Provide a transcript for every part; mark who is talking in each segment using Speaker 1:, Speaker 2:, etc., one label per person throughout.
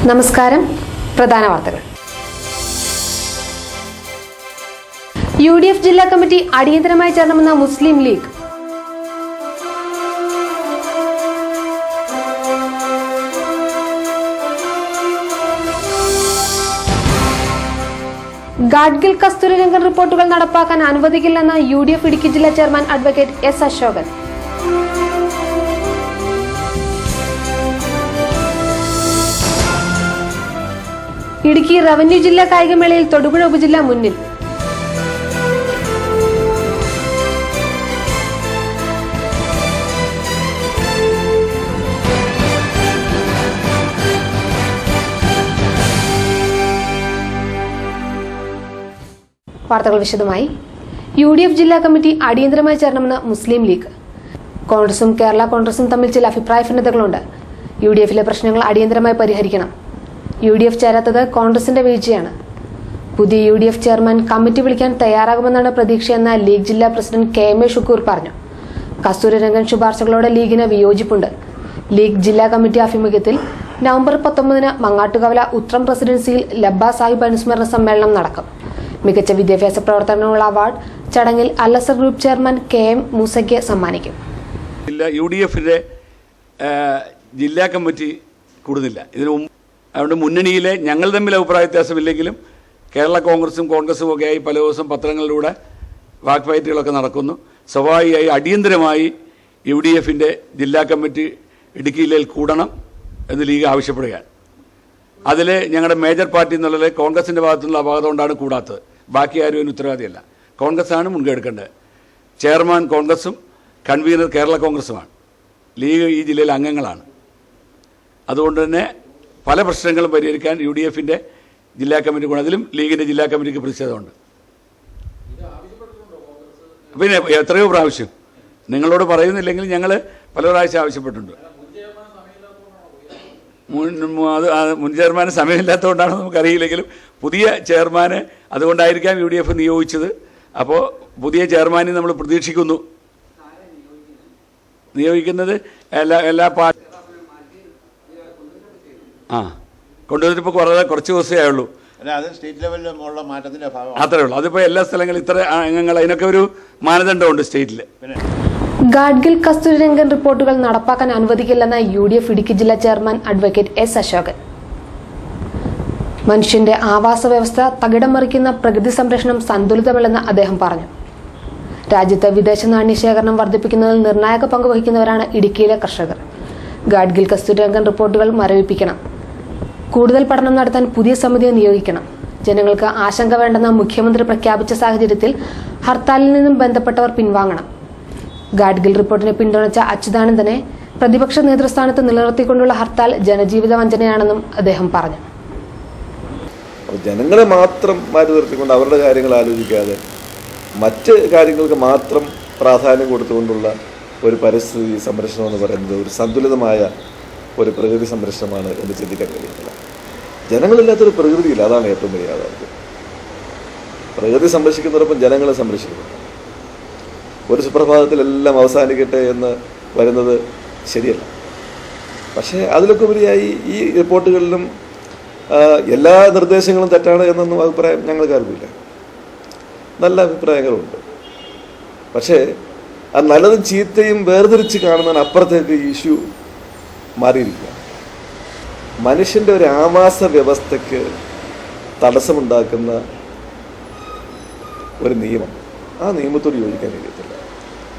Speaker 1: നമസ്കാരം. പ്രധാന വാർത്തകൾ. UDF ജില്ലാ കമ്മിറ്റി അടിയന്തരമായി ചേരണമെന്ന മുസ്ലിം ലീഗ്. ഗാഡ്ഗിൽ കസ്തൂരിരംഗൻ റിപ്പോർട്ടുകൾ നടപ്പാക്കാൻ അനുവദിക്കില്ലെന്ന UDF ഇടുക്കി ജില്ലാ chairman advocate S. Ashokan. Idukki revenue ജില്ലാ കായികമേളയിൽ തൊടുപുഴ ഉപജില്ല മുന്നിൽ. വാർത്തകൾ വിശദമായി. UDF ജില്ലാ കമ്മിറ്റി അടിയന്തരമായി ചേരണമെന്ന് മുസ്ലിം ലീഗ്. കോൺഗ്രസും കേരള കോൺഗ്രസും തമ്മിൽ ചില അഭിപ്രായ ഭിന്നതകളുണ്ട്. UDFിലെ പ്രശ്നങ്ങൾ അടിയന്തരമായി പരിഹരിക്കണം. UDF ചേരാത്തത് കോൺഗ്രസിന്റെ വീഴ്ചയാണ്. പുതിയ UDF ചെയർമാൻ കമ്മിറ്റി വിളിക്കാൻ തയ്യാറാകുമെന്നാണ് പ്രതീക്ഷയെന്ന് ലീഗ് ജില്ലാ പ്രസിഡന്റ് KM ഷുക്കൂർ പറഞ്ഞു. കസ്തൂരിരംഗൻ ശുപാർശകളോടെ ലീഗിന് വിയോജിപ്പുണ്ട്. ലീഗ് ജില്ലാ കമ്മിറ്റി ആഭിമുഖ്യത്തിൽ നവംബർ 19 മങ്ങാട്ടുകവല ഉത്രം പ്രസിഡൻസിയിൽ ലബ്ബ സാഹിബ് അനുസ്മരണ സമ്മേളനം നടക്കും. മികച്ച വിദ്യാഭ്യാസ പ്രവർത്തനങ്ങളുള്ള അവാർഡ് ചടങ്ങിൽ അൽ-അസർ ഗ്രൂപ്പ് ചെയർമാൻ KM മൂസയ്ക്ക് സമ്മാനിക്കും.
Speaker 2: UDFിന്റെ ജില്ലാ കമ്മിറ്റി കൂടുന്നില്ല. അതുകൊണ്ട് മുന്നണിയിലെ ഞങ്ങൾ തമ്മിൽ അഭിപ്രായ വ്യത്യാസമില്ലെങ്കിലും കേരള കോൺഗ്രസും ഒക്കെയായി പല ദിവസം പത്രങ്ങളിലൂടെ വാക്ഫൈറ്റുകളൊക്കെ നടക്കുന്നു. സ്വാഭാവികമായി അടിയന്തരമായി UDFിന്റെ ജില്ലാ കമ്മിറ്റി ഇടുക്കി ജില്ലയിൽ കൂടണം എന്ന് ലീഗ് ആവശ്യപ്പെടുകയാണ്. അതിൽ ഞങ്ങളുടെ മേജർ പാർട്ടി എന്നുള്ളത് കോൺഗ്രസിൻ്റെ ഭാഗത്തുനിന്നുള്ള അപാകത കൊണ്ടാണ് കൂടാത്തത്. ബാക്കി ആരും അതിന് ഉത്തരവാദിയല്ല. കോൺഗ്രസ്സാണ് മുൻകൈ എടുക്കേണ്ടത്. ചെയർമാൻ കോൺഗ്രസും കൺവീനർ കേരള കോൺഗ്രസുമാണ്. ലീഗ് ഈ ജില്ലയിലെ അംഗങ്ങളാണ്. അതുകൊണ്ട് തന്നെ പല പ്രശ്നങ്ങളും പരിഹരിക്കാൻ UDFിന്റെ ജില്ലാ കമ്മിറ്റി കൂടെ, അതിലും ലീഗിന്റെ ജില്ലാ കമ്മിറ്റിക്ക് പ്രതിഷേധമുണ്ട്. പിന്നെ എത്രയോ പ്രാവശ്യം നിങ്ങളോട് പറയുന്നില്ലെങ്കിൽ ഞങ്ങൾ പല പ്രാവശ്യം ആവശ്യപ്പെട്ടിട്ടുണ്ട്. മുൻ ചെയർമാന് സമയമില്ലാത്തതുകൊണ്ടാണ് നമുക്കറിയില്ലെങ്കിലും പുതിയ ചെയർമാന് അതുകൊണ്ടായിരിക്കാം UDF നിയോഗിച്ചത്. അപ്പോൾ പുതിയ ചെയർമാനെ നമ്മൾ പ്രതീക്ഷിക്കുന്നു. നിയോഗിക്കുന്നത് എല്ലാ പാർട്ടി കൊണ്ടുവന്നിട്ടിപ്പോൾ കുറച്ച് ദിവസമേ ആയുള്ളൂ. അത്രേ ഉള്ളൂ. അതിപ്പോൾ എല്ലാ സ്ഥലങ്ങളും ഇത്ര അംഗങ്ങൾ, അതിനൊക്കെ ഒരു മാനദണ്ഡമുണ്ട് സ്റ്റേറ്റിൽ.
Speaker 1: ഗാഡ്ഗിൽ കസ്തൂരിരംഗൻ റിപ്പോർട്ടുകൾ നടപ്പാക്കാൻ അനുവദിക്കില്ലെന്ന UDF ഇടുക്കി ജില്ലാ ചെയർമാൻ അഡ്വക്കേറ്റ് S. അശോകൻ. മനുഷ്യന്റെ ആവാസ വ്യവസ്ഥ തകിടം മറിക്കുന്ന പ്രകൃതി സംരക്ഷണം സന്തുലിതമല്ലെന്ന് അദ്ദേഹം പറഞ്ഞു. രാജ്യത്ത് വിദേശ നാണ്യശേഖരണം വർദ്ധിപ്പിക്കുന്നതിൽ നിർണായക പങ്ക് വഹിക്കുന്നവരാണ് ഇടുക്കിയിലെ കർഷകർ. ഗാഡ്ഗിൽ കസ്തൂരിരംഗൻ റിപ്പോർട്ടുകൾ മരവിപ്പിക്കണം. കൂടുതൽ പഠനം നടത്താൻ പുതിയ സമിതിയെ നിയോഗിക്കണം. ജനങ്ങൾക്ക് ആശങ്ക വേണ്ടെന്ന് മുഖ്യമന്ത്രി പ്രഖ്യാപിച്ച സാഹചര്യത്തിൽ ഹർത്താലിൽ നിന്നും ബന്ധപ്പെട്ടവർ പിൻവാങ്ങണം. ഗാഡ്ഗിൽ റിപ്പോർട്ടിനെ പിന്തുണച്ച അച്യുതാനന്ദനെ പ്രതിപക്ഷ നേതൃസ്ഥാനത്ത് നിലനിർത്തിക്കൊണ്ടുള്ള ഹർത്താൽ ജനജീവിത വഞ്ചനയാണെന്നും അദ്ദേഹം പറഞ്ഞു.
Speaker 3: ജനങ്ങളെ മാത്രം മാറ്റി നിർത്തിക്കൊണ്ട് അവരുടെ കാര്യങ്ങൾ ആലോചിക്കാതെ മറ്റ് കാര്യങ്ങൾക്ക് മാത്രം പ്രാധാന്യം കൊടുത്തുകൊണ്ടുള്ള ഒരു പരിസ്ഥിതി സംരക്ഷണം എന്ന് പറയുന്നത് ഒരു സന്തുലിതമായ ഒരു പ്രകൃതി സംരക്ഷണമാണ് എന്ന് ചിന്തിക്കാൻ കഴിയുന്നില്ല. ജനങ്ങളില്ലാത്തൊരു പ്രകൃതിയില്ല. അതാണ് ഏറ്റവും വലിയ യാഥാർത്ഥ്യം. പ്രകൃതി സംരക്ഷിക്കുന്നതോടൊപ്പം ജനങ്ങളെ സംരക്ഷിക്കുന്നു. ഒരു സുപ്രഭാതത്തിലെല്ലാം അവസാനിക്കട്ടെ എന്ന് വരുന്നത് ശരിയല്ല. പക്ഷേ അതിലൊക്കെ ഉപരിയായി ഈ റിപ്പോർട്ടുകളിലും എല്ലാ നിർദ്ദേശങ്ങളും തെറ്റാണ് എന്നൊന്നും അഭിപ്രായം ഞങ്ങൾ കരുതില്ല. നല്ല അഭിപ്രായങ്ങളുണ്ട്. പക്ഷേ ആ നല്ലതും ചീത്തയും വേർതിരിച്ച് കാണുന്നതിന് അപ്പുറത്തേക്ക് ഇഷ്യൂ മാറിയിരിക്കുക. മനുഷ്യൻ്റെ ഒരു ആവാസ വ്യവസ്ഥയ്ക്ക് തടസ്സമുണ്ടാക്കുന്ന ഒരു നിയമം, ആ നിയമത്തോട് യോജിക്കാൻ കഴിയത്തില്ല.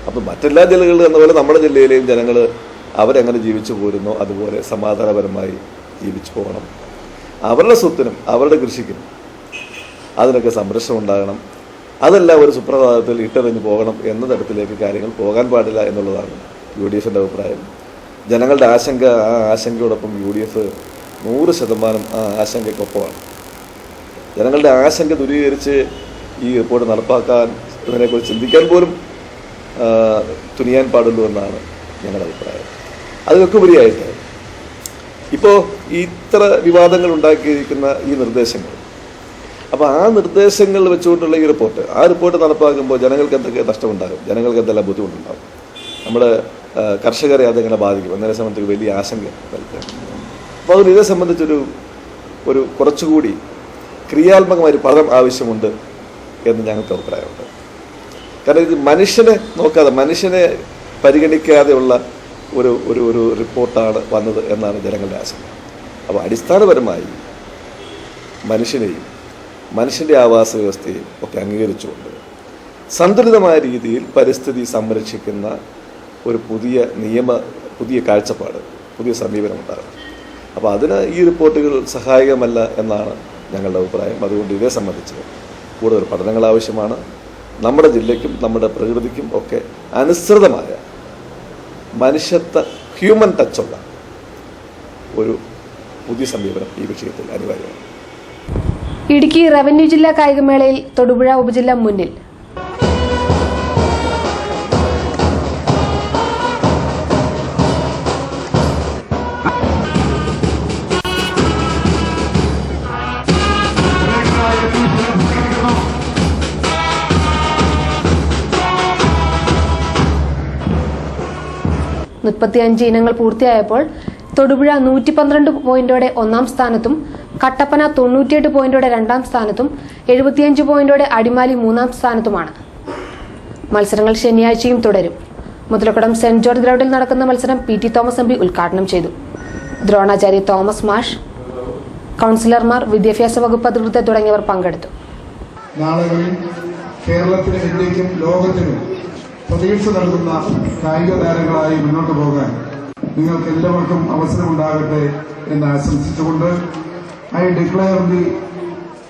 Speaker 3: അപ്പം മറ്റെല്ലാ ജില്ലകളിലും എന്ന പോലെ നമ്മുടെ ജില്ലയിലെയും ജനങ്ങൾ അവരെങ്ങനെ ജീവിച്ചു പോരുന്നോ അതുപോലെ സമാധാനപരമായി ജീവിച്ചു പോകണം. അവരുടെ സ്വത്തിനും അവരുടെ കൃഷിക്കും അതിനൊക്കെ സംരക്ഷണം ഉണ്ടാകണം. അതെല്ലാം ഒരു സുപ്രഭാതത്തിൽ ഇട്ടെറിഞ്ഞ് പോകണം എന്ന തരത്തിലേക്ക് കാര്യങ്ങൾ പോകാൻ പാടില്ല എന്നുള്ളതാണ് UDFിൻ്റെ അഭിപ്രായം. ജനങ്ങളുടെ ആശങ്ക, ആ ആശങ്കയോടൊപ്പം UDF 100% ആ ആശങ്കയ്ക്കൊപ്പമാണ്. ജനങ്ങളുടെ ആശങ്ക ദൂരീകരിച്ച് ഈ റിപ്പോർട്ട് നടപ്പാക്കാൻ ഇതിനെക്കുറിച്ച് ചിന്തിക്കാൻ പോലും തുനിയാൻ പാടുള്ളൂ എന്നാണ് ഞങ്ങളുടെ അഭിപ്രായം. അതിനൊക്കെ ഉപരിയായിട്ട് ഇപ്പോൾ ഇത്ര വിവാദങ്ങൾ ഉണ്ടാക്കിയിരിക്കുന്ന ഈ നിർദ്ദേശങ്ങൾ, അപ്പോൾ ആ നിർദ്ദേശങ്ങൾ വെച്ചുകൊണ്ടുള്ള ഈ റിപ്പോർട്ട്, ആ റിപ്പോർട്ട് നടപ്പാക്കുമ്പോൾ ജനങ്ങൾക്ക് എന്തൊക്കെ നഷ്ടമുണ്ടാകും, ജനങ്ങൾക്ക് എന്തെല്ലാം ബുദ്ധിമുട്ടുണ്ടാകും, നമ്മുടെ കർഷകരെ അതെങ്ങനെ ബാധിക്കും എന്നതിനെ സംബന്ധിച്ച് വലിയ ആശങ്ക നൽകുക. അപ്പോൾ അതുകൊണ്ട് ഇതേ സംബന്ധിച്ചൊരു ഒരു കുറച്ചുകൂടി ക്രിയാത്മകമായ ഒരു പഠനം ആവശ്യമുണ്ട് എന്ന് ഞങ്ങൾക്ക് അഭിപ്രായമുണ്ട്. കാരണം ഇത് മനുഷ്യനെ നോക്കാതെ, മനുഷ്യനെ പരിഗണിക്കാതെയുള്ള ഒരു ഒരു ഒരു റിപ്പോർട്ടാണ് വന്നത് എന്നാണ് ജനങ്ങളുടെ ആശങ്ക. അപ്പോൾ അടിസ്ഥാനപരമായി മനുഷ്യനെയും മനുഷ്യൻ്റെ ആവാസ വ്യവസ്ഥയെയും ഒക്കെ അംഗീകരിച്ചുകൊണ്ട് സന്തുലിതമായ രീതിയിൽ പരിസ്ഥിതി സംരക്ഷിക്കുന്ന ഒരു പുതിയ കാഴ്ചപ്പാട്, പുതിയ സമീപനം ഉണ്ടാകണം. അപ്പോൾ അതിന് ഈ റിപ്പോർട്ടുകൾ സഹായകമല്ല എന്നാണ് ഞങ്ങളുടെ അഭിപ്രായം. അതുകൊണ്ട് ഇതേ സംബന്ധിച്ച് കൂടുതൽ പഠനങ്ങൾ ആവശ്യമാണ്. നമ്മുടെ ജില്ലയ്ക്കും നമ്മുടെ പ്രകൃതിക്കും ഒക്കെ അനുസൃതമായ മനുഷ്യത്വ ഹ്യൂമൻ ടച്ചുള്ള ഒരു പുതിയ സമീപനം ഈ വിഷയത്തിൽ അനിവാര്യമാണ്.
Speaker 1: ഇടുക്കി റവന്യൂ ജില്ലാ കായികമേളയിൽ തൊടുപുഴ ഉപജില്ല മുന്നിൽ. മുപ്പത്തിയഞ്ച് ഇനങ്ങൾ പൂർത്തിയായപ്പോൾ തൊടുപുഴ 112 പോയിന്റോടെ ഒന്നാം സ്ഥാനത്തും കട്ടപ്പന 98 പോയിന്റോടെ രണ്ടാം സ്ഥാനത്തും 75 പോയിന്റോടെ അടിമാലി മൂന്നാം സ്ഥാനത്തുമാണ്. മത്സരങ്ങൾ ശനിയാഴ്ചയും തുടരും. മുതലക്കുളം സെന്റ് ജോർജ് ഗ്രൗണ്ടിൽ നടക്കുന്ന മത്സരം PT തോമസ് MP ഉദ്ഘാടനം ചെയ്തു. ദ്രോണാചാര്യ തോമസ് മാഷ്, കൗൺസിലർമാർ, വിദ്യാഭ്യാസ വകുപ്പ് അധികൃതർ തുടങ്ങിയവർ പങ്കെടുത്തു.
Speaker 4: നാളുകളിൽ കേരളത്തിനും ഇന്ത്യക്കും ലോകത്തിനും പ്രതീക്ഷ നൽകുന്ന കായിക താരങ്ങളായി മുന്നോട്ട് പോകാൻ നിങ്ങൾക്ക് എല്ലാവർക്കും അവസരമുണ്ടാകട്ടെ എന്ന് ആശംസിച്ചുകൊണ്ട് I declare the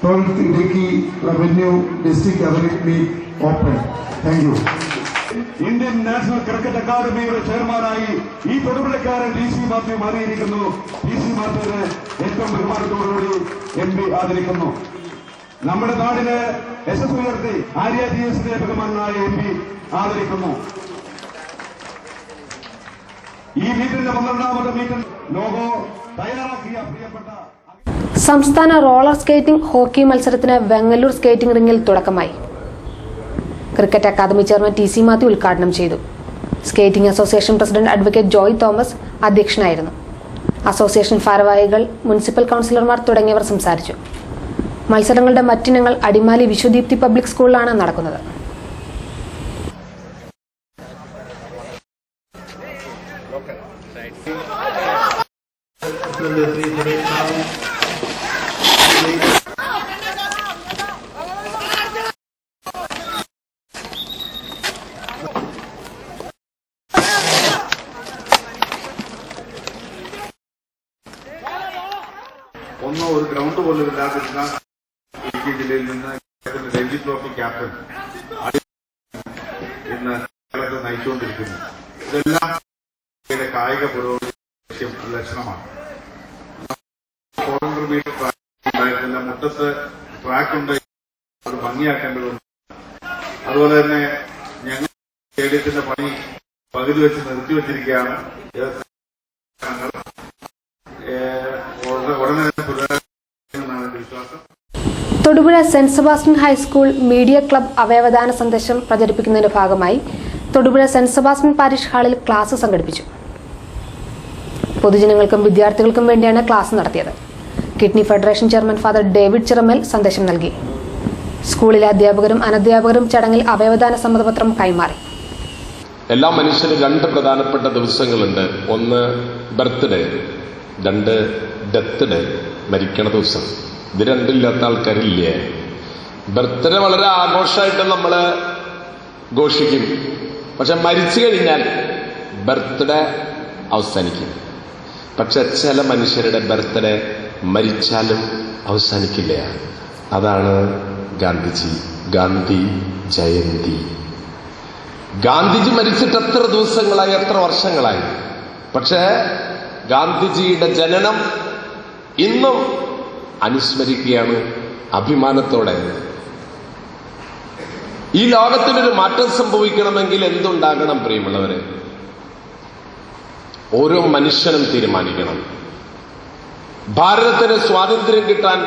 Speaker 4: 12th Idukki revenue district athletic meet open. Thank you.
Speaker 5: Indian national cricket അക്കാദമിയുടെ ചെയർമാനായി ഈ തൊടുപുഴക്കാരൻ DC മാത്യു മാറിയിരിക്കുന്നു. DC മാത്യുവിനെ ഏറ്റവും ബഹുമാനത്തോടുകൂടി MP ആദരിക്കുന്നു. നമ്മുടെ നാടിന് യശസ് ഉയർത്തി ആര്യ GSന്റെ ബഹുമാനായ MP ആദരിക്കുന്നു. ഈ മീറ്റിന്റെ 12ാമത് മീറ്റിൽ ലോഗോ തയ്യാറാക്കിയ പ്രിയപ്പെട്ട
Speaker 1: സംസ്ഥാന റോളർ സ്കേറ്റിംഗ് ഹോക്കി മത്സരത്തിന് വെങ്ങല്ലൂർ സ്കേറ്റിംഗ് റിംഗിൽ തുടക്കമായി. Cricket academy chairman TC Mathew ഉദ്ഘാടനം ചെയ്തു. Skating association president advocate Joy Thomas അധ്യക്ഷനായിരുന്നു. അസോസിയേഷൻ ഭാരവാഹികൾ, മുനിസിപ്പൽ കൌൺസിലർമാർ തുടങ്ങിയവർ സംസാരിച്ചു. മത്സരങ്ങളുടെ മറ്റിനങ്ങൾ അടിമാലി വിശ്വദീപ്തി പബ്ലിക് സ്കൂളിലാണ് നടക്കുന്നത്.
Speaker 6: ഒന്നോ ഒരു ഗ്രൗണ്ട് പോലും ഇല്ലാതിരുന്ന ഇടുക്കി ജില്ലയിൽ നിന്ന് രഞ്ജി ട്രോഫി ക്യാപ്റ്റൻ ഇന്ന് കേരളത്തെ നയിച്ചുകൊണ്ടിരിക്കുന്നു. ഇതെല്ലാം കായിക പുരോഗതി ലക്ഷണമാണ്. 400 മീറ്റർ ട്രാക്ക് ഉണ്ടായിരുന്നില്ല, മുറ്റത്ത് ട്രാക്ക് ഉണ്ട്, അത് ഭംഗിയാക്കേണ്ടതുണ്ട്. അതുപോലെ തന്നെ ഞങ്ങൾ സ്റ്റേഡിയത്തിന്റെ പണി പകുതി വെച്ച് നിർത്തിവച്ചിരിക്കുകയാണ്. ഉടനെ പുനരാരംഭിക്കുമെന്നാണ് എന്റെ വിശ്വാസം.
Speaker 1: Thodupuzha saint Sebastian high school media club അവയവദാന സന്ദേശം പ്രചരിപ്പിക്കുന്നതിന്റെ ഭാഗമായി തൊടുപുഴ സെന്റ് സെബാസ്റ്റ്യൻ പാരിഷ് ഹാളിൽ ക്ലാസ് സംഘടിപ്പിച്ചു. പൊതുജനങ്ങൾക്കും വിദ്യാർത്ഥികൾക്കും വേണ്ടിയാണ് ക്ലാസ് നടത്തിയത്. Kidney federation chairman father David Chiramel സന്ദേശം നൽകി. സ്കൂളിലെ അധ്യാപകരും അനധ്യാപകരും ചടങ്ങിൽ അവയവദാന സമ്മതപത്രം കൈമാറി.
Speaker 7: എല്ലാ മനുഷ്യരും 2 പ്രധാനപ്പെട്ട ദിവസങ്ങളുണ്ട്. ഒന്ന് ബർത്ത്ഡേ, 2 ഡെത്ത് ഡേ, മരിക്കണ ദിവസം. ഇത് രണ്ടില്ലാത്ത ആൾക്കാരില്ലേ? ബർത്ത്ഡേ വളരെ ആഘോഷമായിട്ട് നമ്മൾ ഘോഷിക്കും. പക്ഷെ മരിച്ചു കഴിഞ്ഞാൽ ബർത്ത്ഡേ അവസാനിക്കും. പക്ഷെ ചില മനുഷ്യരുടെ ബർത്ത്ഡേ മരിച്ചാലും അവസാനിക്കില്ല. അതാണ് ഗാന്ധിജി, ഗാന്ധി ജയന്തി. ഗാന്ധിജി മരിച്ചിട്ട് എത്ര ദിവസങ്ങളായി, എത്ര വർഷങ്ങളായി. പക്ഷേ ഗാന്ധിജിയുടെ ജനനം ഇന്നും അനുസ്മരിക്കുകയാണ് അഭിമാനത്തോടെ. ഈ ലോകത്തിനൊരു മാറ്റം സംഭവിക്കണമെങ്കിൽ എന്തുണ്ടാകണം പ്രിയമുള്ളവരെ? ഓരോ മനുഷ്യനും തീരുമാനിക്കണം. ഭാരതത്തിന് സ്വാതന്ത്ര്യം കിട്ടാൻ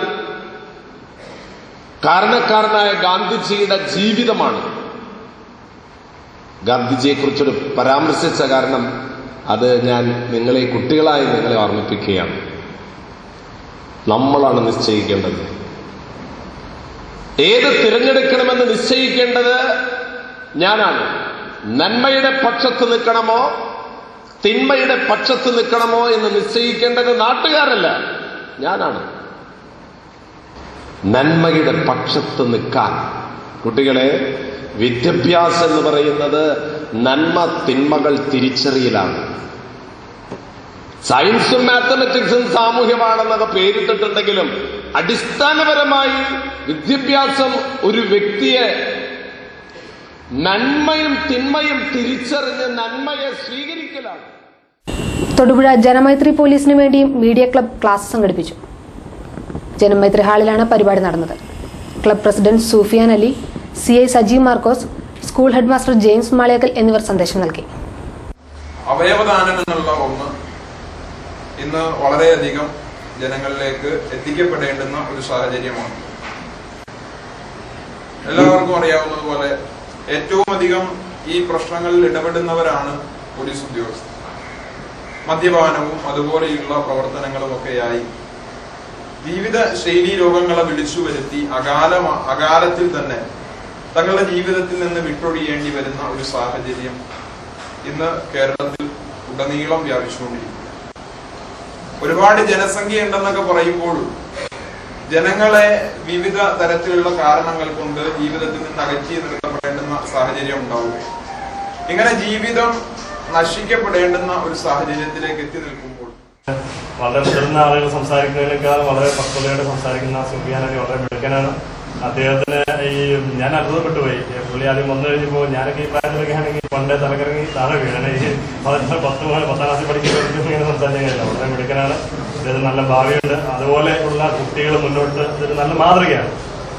Speaker 7: കാരണക്കാരനായ ഗാന്ധിജിയുടെ ജീവിതമാണ്. ഗാന്ധിജിയെക്കുറിച്ചൊരു പരാമർശിച്ച കാരണം, അത് ഞാൻ കുട്ടികളായി നിങ്ങളെ ഓർമ്മിപ്പിക്കുകയാണ്. നമ്മളാണ് നിശ്ചയിക്കേണ്ടത്. ഏത് തിരഞ്ഞെടുക്കണമെന്ന് നിശ്ചയിക്കേണ്ടത് ഞാനാണ്. നന്മയുടെ പക്ഷത്ത് നിൽക്കണമോ തിന്മയുടെ പക്ഷത്ത് നിൽക്കണമോ എന്ന് നിശ്ചയിക്കേണ്ടത് നാട്ടുകാരല്ല, ഞാനാണ്. നന്മയുടെ പക്ഷത്ത് നിൽക്കാൻ കുട്ടികളെ, വിദ്യാഭ്യാസം എന്ന് പറയുന്നത് നന്മ തിന്മകൾ തിരിച്ചറിയലാണ്. സയൻസും മാത്തമെറ്റിക്സും സാമൂഹ്യമാണെന്നൊക്കെ പേരിട്ടിട്ടുണ്ടെങ്കിലും അടിസ്ഥാനപരമായി വിദ്യാഭ്യാസം ഒരു വ്യക്തിയെ നന്മയും തിന്മയും തിരിച്ചറിഞ്ഞ് നന്മയെ സ്വീകരിക്കലാണ്.
Speaker 1: തൊടുപുഴ ജനമൈത്രി പോലീസിനു വേണ്ടിയും മീഡിയ ക്ലബ് ക്ലാസ് സംഘടിപ്പിച്ചു. ജനമൈത്രി ഹാളിലാണ് പരിപാടി നടന്നത്. Club president Sufiyan Ali, CI Sajeev Markose, school head master James Maliyakkal എന്നിവർ സന്ദേശം നൽകി.
Speaker 8: അവയവദാനം എന്നുള്ള ഒന്ന് ഇന്ന് വളരെയധികം ജനങ്ങളിലേക്ക് എത്തിക്കപ്പെടേണ്ടുന്ന ഒരു സാഹചര്യമാണ്. എല്ലാവർക്കും അറിയാവുന്നതുപോലെ ഏറ്റവും അധികം ഈ പ്രശ്നങ്ങളിൽ ഇടപെടുന്നവരാണ് പോലീസ് ഉദ്യോഗസ്ഥർ. മദ്യപാനവും അതുപോലെയുള്ള പ്രവർത്തനങ്ങളുമൊക്കെയായി ജീവിത ശൈലി രോഗങ്ങളെ വിളിച്ചു വരുത്തി അകാലത്തിൽ തന്നെ തങ്ങളുടെ ജീവിതത്തിൽ നിന്ന് വിട്ടൊഴിയേണ്ടി വരുന്ന ഒരു സാഹചര്യം ഇന്ന് കേരളത്തിൽ ഉടനീളം വ്യാപിച്ചുകൊണ്ടിരിക്കുന്നു. ഒരുപാട് ജനസംഖ്യ ഉണ്ടെന്നൊക്കെ പറയുമ്പോഴും ജനങ്ങളെ വിവിധ തരത്തിലുള്ള കാരണങ്ങൾ കൊണ്ട് ജീവിതത്തിൽ നിന്ന് അകറ്റി നിർത്തപ്പെടേണ്ടുന്ന സാഹചര്യം ഉണ്ടാവുക. ഇങ്ങനെ ജീവിതം നശിക്കപ്പെടേണ്ടുന്ന ഒരു സാഹചര്യത്തിലേക്ക് എത്തി നിൽക്കുമ്പോൾ
Speaker 9: വളരെ മുതിർന്ന ആളുകൾ സംസാരിക്കുന്നതിനേക്കാൾ വളരെ പക്വതയോടെ സംസാരിക്കുന്ന സുഫിയാനൊക്കെ വളരെ മിടുക്കനാണ്. അദ്ദേഹത്തിന് ഞാൻ അത്ഭുതപ്പെട്ടു പോയി. പുള്ളി ആദ്യം വന്നു കഴിഞ്ഞപ്പോൾ ഞാനൊക്കെ ഈ പ്രായത്തിലൊക്കെ ആണെങ്കിൽ പണ്ടേ തലക്കറങ്ങി താഴെ വീഴാണ്. ഈ 10 ക്ലാസ്സിൽ പഠിക്കുന്ന ഇങ്ങനെ സംസാരിക്കാൻ കഴിയില്ല. വളരെ മിടുക്കനാണ്. അദ്ദേഹത്തിന് നല്ല ഭാവിയുണ്ട്. അതുപോലെ ഉള്ള കുട്ടികൾ മുന്നോട്ട് ഇതൊരു നല്ല മാതൃകയാണ്.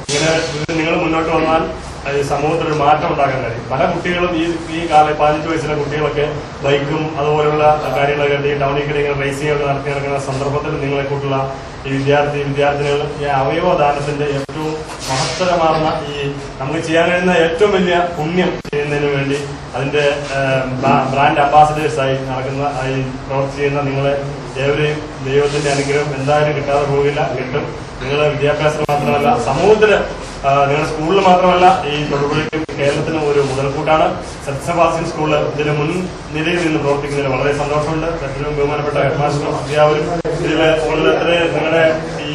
Speaker 9: ഇങ്ങനെ നിങ്ങൾ മുന്നോട്ട് വന്നാൽ സമൂഹത്തിലൊരു മാറ്റം ഉണ്ടാക്കാൻ കഴിയും. പല കുട്ടികളും ഈ 15 വയസ്സിലെ കുട്ടികളൊക്കെ ബൈക്കും അതുപോലുള്ള കാര്യങ്ങളൊക്കെ ഈ ടൗണിൽ കൂടെ ഇങ്ങനെ റേസിംഗ് ഒക്കെ നടത്തി നടക്കുന്ന സന്ദർഭത്തിൽ നിങ്ങളെ കൂട്ടുള്ള ഈ വിദ്യാർത്ഥിനികൾ ഈ അവയവദാനത്തിന്റെ ഏറ്റവും മഹത്തരമാർന്ന ഈ നമുക്ക് ചെയ്യാൻ കഴിയുന്ന ഏറ്റവും വലിയ പുണ്യം ചെയ്യുന്നതിന് വേണ്ടി അതിന്റെ ബ്രാൻഡ് അംബാസിഡേഴ്സായി നടക്കുന്ന ഈ പ്രവർത്തി ചെയ്യുന്ന നിങ്ങളെ ഏവരെയും ദൈവത്തിന്റെ അനുഗ്രഹം എന്തായാലും കിട്ടാതെ പോകില്ല, കിട്ടും. നിങ്ങളുടെ വിദ്യാഭ്യാസത്തിന് മാത്രമല്ല സമൂഹത്തിന്, നിങ്ങളുടെ സ്കൂളിൽ മാത്രമല്ല ഈ തൊടുപുഴയ്ക്കും കേരളത്തിനും ഒരു മുതൽക്കൂട്ടാണ്. സത്യസഭാസിൻ സ്കൂള് ഇതിന് മുൻനിരയിൽ നിന്ന് പ്രവർത്തിക്കുന്നതിൽ വളരെ സന്തോഷമുണ്ട്. ഏറ്റവും ബഹുമാനപ്പെട്ട ഹെഡ്മാസ്റ്ററും അധ്യാപകരും ഇതിലെ നിങ്ങളുടെ ഈ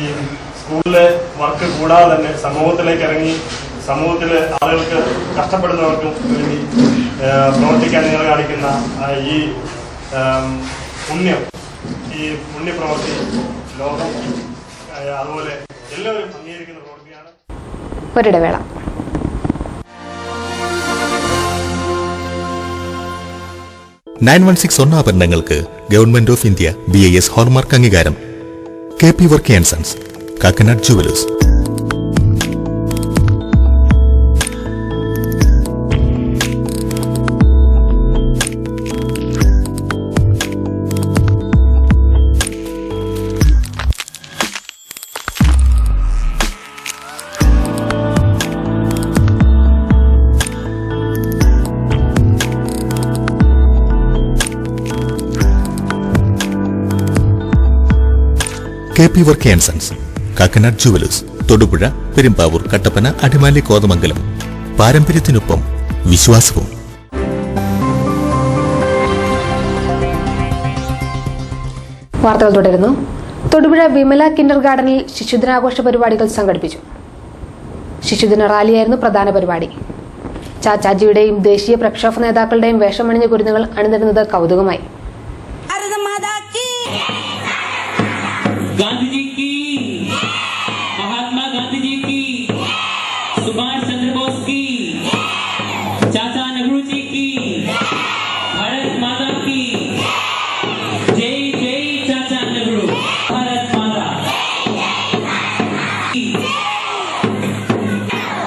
Speaker 9: സ്കൂളിലെ വർക്ക് കൂടാതെ തന്നെ സമൂഹത്തിലേക്ക് ഇറങ്ങി സമൂഹത്തിലെ ആളുകൾക്ക് കഷ്ടപ്പെടുന്നവർക്കും വേണ്ടി പ്രവർത്തിക്കാൻ നിങ്ങൾ കാണിക്കുന്ന ഈ പുണ്യം, ഈ പുണ്യപ്രവൃത്തി ലോകം അതുപോലെ എല്ലാവരും അംഗീകരിക്കുന്ന പ്രവൃത്തിയാണ്.
Speaker 1: ഒരിടവേള.
Speaker 10: സ്വർണ്ണാഭരണങ്ങൾക്ക് government of India BIS hallmark അംഗീകാരം. KP Varkey and sons, Kakkanad jewellers. KP Varkey and sons, Kakkanad jewellers, Thodupuzha, Perumbavoor, Kattappana, Adimali, Kothamangalam. പാരമ്പര്യത്തിനൊപ്പം വിശ്വാസവും.
Speaker 1: വാർത്തകൾ തുടരുന്നു. തൊടുപുഴ വിമല കിൻഡർ ഗാർഡനിൽ ശിശുദിനാഘോഷ പരിപാടികൾ സംഘടിപ്പിച്ചു. ശിശുദിന റാലിയായിരുന്നു പ്രധാന പരിപാടി. ചാച്ചാജിയുടെയും ദേശീയ പ്രക്ഷോഭ നേതാക്കളുടെയും വേഷമണിഞ്ഞ കുരുന്നുകൾ അണിനിരുന്നത് കൗതുകമായി.
Speaker 11: गांधी जी की, महात्मा गांधी जी की, सुभाष चंद्र बोस की, चाचा नेहरू जी की, भारत माता की, जय जय चाचा नेहरू, भारत माता,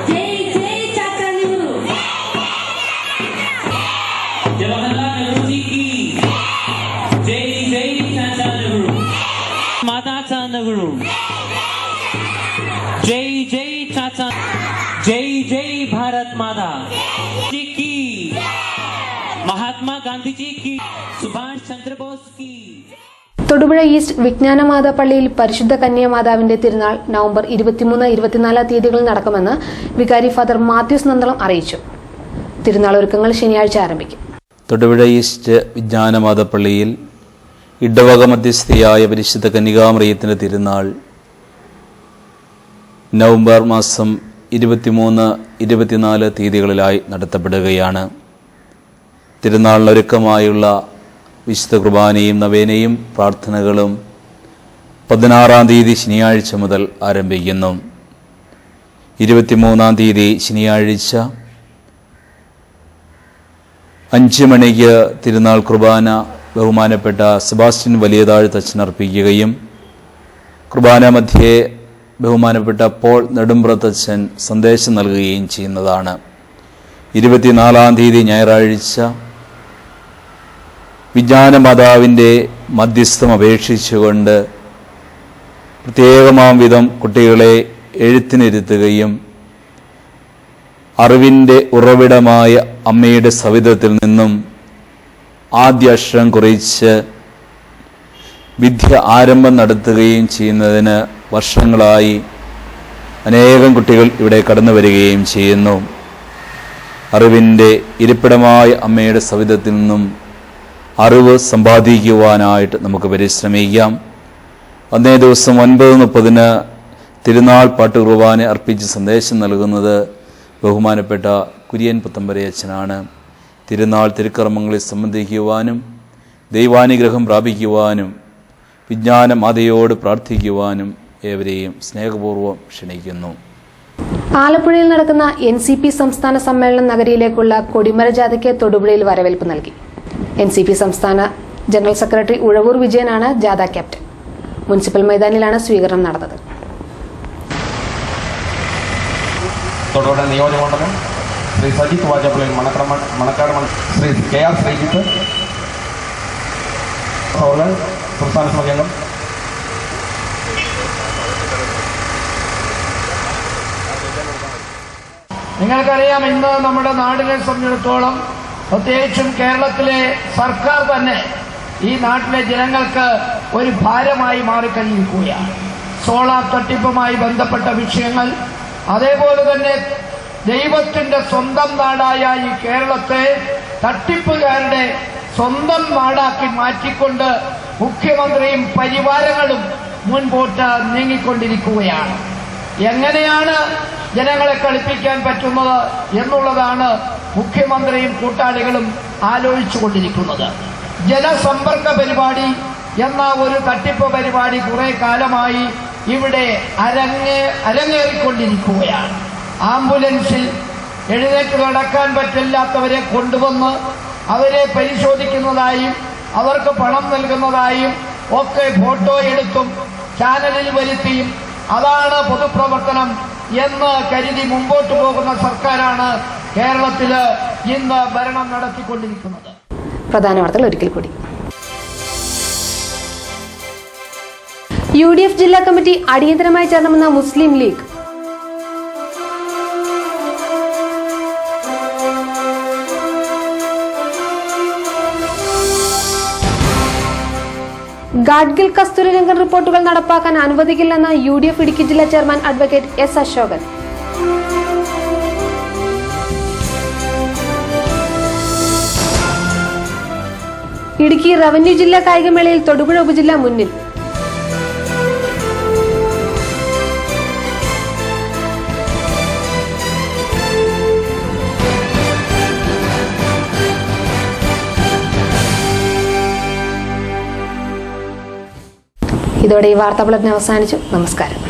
Speaker 11: जय जय चाचा नेहरू, जवाहरलाल नेहरू जी की, जय जय चाचा नेहरू, माता नेहरू, जय जय चाचा, जय जय भारत माता जी की, महात्मा गांधी जी की, सुभाष चंद्र बोस की.
Speaker 1: തൊടുപുഴ ഈസ്റ്റ് വിജ്ഞാനമാതാ പള്ളിയിൽ പരിശുദ്ധ കന്യാമാതാവിന്റെ തിരുനാൾ നവംബർ 23-24 തീയതികളിൽ നടക്കുമെന്ന് വികാരി ഫാദർ മാത്യൂസ് നന്തളം അറിയിച്ചു. തിരുനാൾ ഒരുക്കങ്ങൾ ശനിയാഴ്ച ആരംഭിക്കും.
Speaker 12: തൊടുപുഴ ഈസ്റ്റ് വിജ്ഞാനമാതാ പള്ളിയിൽ ഇടവക മധ്യസ്ഥയായ പരിശുദ്ധ കന്യകാമറിയത്തിന്റെ തിരുനാൾ നവംബർ മാസം 23-24 തീയതികളിലായി നടത്തപ്പെടുകയാണ്. തിരുനാളിനൊരുക്കമായുള്ള വിശുദ്ധ കുർബാനയും നവേനയും പ്രാർത്ഥനകളും 16-ാം തീയതി ശനിയാഴ്ച മുതൽ ആരംഭിക്കുന്നു. 23-ാം തീയതി ശനിയാഴ്ച 5 മണിക്ക് തിരുനാൾ കുർബാന ബഹുമാനപ്പെട്ട സെബാസ്റ്റ്യൻ വലിയതാഴ്ത്തച്ഛൻ അർപ്പിക്കുകയും കുർബാന മധ്യേ ബഹുമാനപ്പെട്ട പോൾ നെടുമ്പ്രത്തച്ഛൻ സന്ദേശം നൽകുകയും ചെയ്യുന്നതാണ്. 24-ാം തീയതി ഞായറാഴ്ച വിജ്ഞാനമാതാവിൻ്റെ മധ്യസ്ഥം അപേക്ഷിച്ചുകൊണ്ട് പ്രത്യേകമാം വിധം കുട്ടികളെ എഴുത്തിനിരുത്തുകയും അറിവിൻ്റെ ഉറവിടമായ അമ്മയുടെ സവിധത്തിൽ നിന്നും ആദ്യ അക്ഷരം കുറിച്ച് വിദ്യ ആരംഭം നടത്തുകയും ചെയ്യുന്നതിന് വർഷങ്ങളായി അനേകം കുട്ടികൾ ഇവിടെ കടന്നു വരികയും ചെയ്യുന്നു. അറിവിൻ്റെ ഇരിപ്പിടമായ അമ്മയുടെ സവിധത്തിൽ നിന്നും അറിവ് സമ്പാദിക്കുവാനായിട്ട് നമുക്ക് പരിശ്രമിക്കാം. അന്നേ ദിവസം 9:30 തിരുനാൾ പാട്ട് കുർബാന അർപ്പിച്ച് സന്ദേശം നൽകുന്നത് ബഹുമാനപ്പെട്ട കുര്യൻ പുത്തമ്പരയച്ഛനാണ്. തിരുനാൾ തിരുക്കർമ്മങ്ങളിൽ സംബന്ധിക്കുവാനും ദൈവാനുഗ്രഹം പ്രാപിക്കുവാനും വിജ്ഞാനമാതയോട് പ്രാർത്ഥിക്കുവാനും ഏവരെയും സ്നേഹപൂർവ്വം ക്ഷണിക്കുന്നു.
Speaker 1: ആലപ്പുഴയിൽ നടക്കുന്ന NCP സംസ്ഥാന സമ്മേളനം നഗരിയിലേക്കുള്ള കൊടിമര ജാഥയ്ക്ക് തൊടുപുഴയിൽ വരവേൽപ്പ് നൽകി. NCP സംസ്ഥാന ജനറൽ സെക്രട്ടറി ഉഴവൂർ വിജയനാണ് ജാഥ ക്യാപ്റ്റൻ. മുനിസിപ്പൽ മൈതാനിലാണ് സ്വീകരണം നടന്നത്.
Speaker 13: തൊടുപുഴ നിയോജകമണ്ഡലം ശ്രീ സജിത്ത് വാചപ്പള്ളിൽ മണക്കാട് ശ്രീ KR ശ്രീജിത്ത് സംസ്ഥാന സമിതിയംഗം
Speaker 14: നിങ്ങൾക്കറിയാം, ഇന്ന് നമ്മുടെ നാടിനെ സംബന്ധിച്ചിടത്തോളം പ്രത്യേകിച്ചും കേരളത്തിലെ സർക്കാർ തന്നെ ഈ നാട്ടിലെ ജനങ്ങൾക്ക് ഒരു ഭാരമായി മാറിക്കഴിഞ്ഞിരിക്കുകയാണ്. സോളാർ തട്ടിപ്പുമായി ബന്ധപ്പെട്ട വിഷയങ്ങൾ, അതേപോലെ തന്നെ ദൈവത്തിന്റെ സ്വന്തം നാടായ ഈ കേരളത്തെ തട്ടിപ്പുകാരുടെ സ്വന്തം നാടാക്കി മാറ്റിക്കൊണ്ട് മുഖ്യമന്ത്രിയും പരിവാരങ്ങളും മുൻപോട്ട് നീങ്ങിക്കൊണ്ടിരിക്കുകയാണ്. എങ്ങനെയാണ് ജനങ്ങളെ കളിപ്പിക്കാൻ പറ്റുന്നത് എന്നുള്ളതാണ് മുഖ്യമന്ത്രിയും കൂട്ടാളികളും ആലോചിച്ചുകൊണ്ടിരിക്കുന്നത്. ജനസമ്പർക്ക പരിപാടി എന്ന ഒരു തട്ടിപ്പ് പരിപാടി കുറെ കാലമായി ഇവിടെ അരങ്ങേറിക്കൊണ്ടിരിക്കുകയാണ്. ആംബുലൻസിൽ എഴുന്നേറ്റ് നടക്കാൻ പറ്റില്ലാത്തവരെ കൊണ്ടുവന്ന് അവരെ പരിശോധിക്കുന്നതായും അവർക്ക് പണം നൽകുന്നതായും ഒക്കെ ഫോട്ടോ എടുത്തും ചാനലിൽ വരുത്തിയും അതാണ് പൊതുപ്രവർത്തനം എന്ന് കരുതി മുമ്പോട്ട് പോകുന്ന സർക്കാരാണ് കേരളത്തില് ഇന്ന് ഭരണം നടത്തിക്കൊണ്ടിരിക്കുന്നത്.
Speaker 1: പ്രധാന വാർത്തകൾ ഒരിക്കൽ കൂടി. UDF ജില്ലാ കമ്മിറ്റി അടിയന്തരമായി ചേരണമെന്ന മുസ്ലിം ലീഗ്. ഗാഡ്ഗിൽ കസ്തൂരിരംഗൻ റിപ്പോർട്ടുകൾ നടപ്പാക്കാൻ അനുവദിക്കില്ലെന്ന് UDF ഇടുക്കി ജില്ലാ chairman advocate S. Ashokan. Idukki revenue ജില്ലാ കായികമേളയിൽ തൊടുപുഴ ഉപജില്ല മുന്നിൽ. ഇതോടെ ഈ വാർത്താ ബുള്ളറ്റിൻ അവസാനിച്ചു. നമസ്കാരം.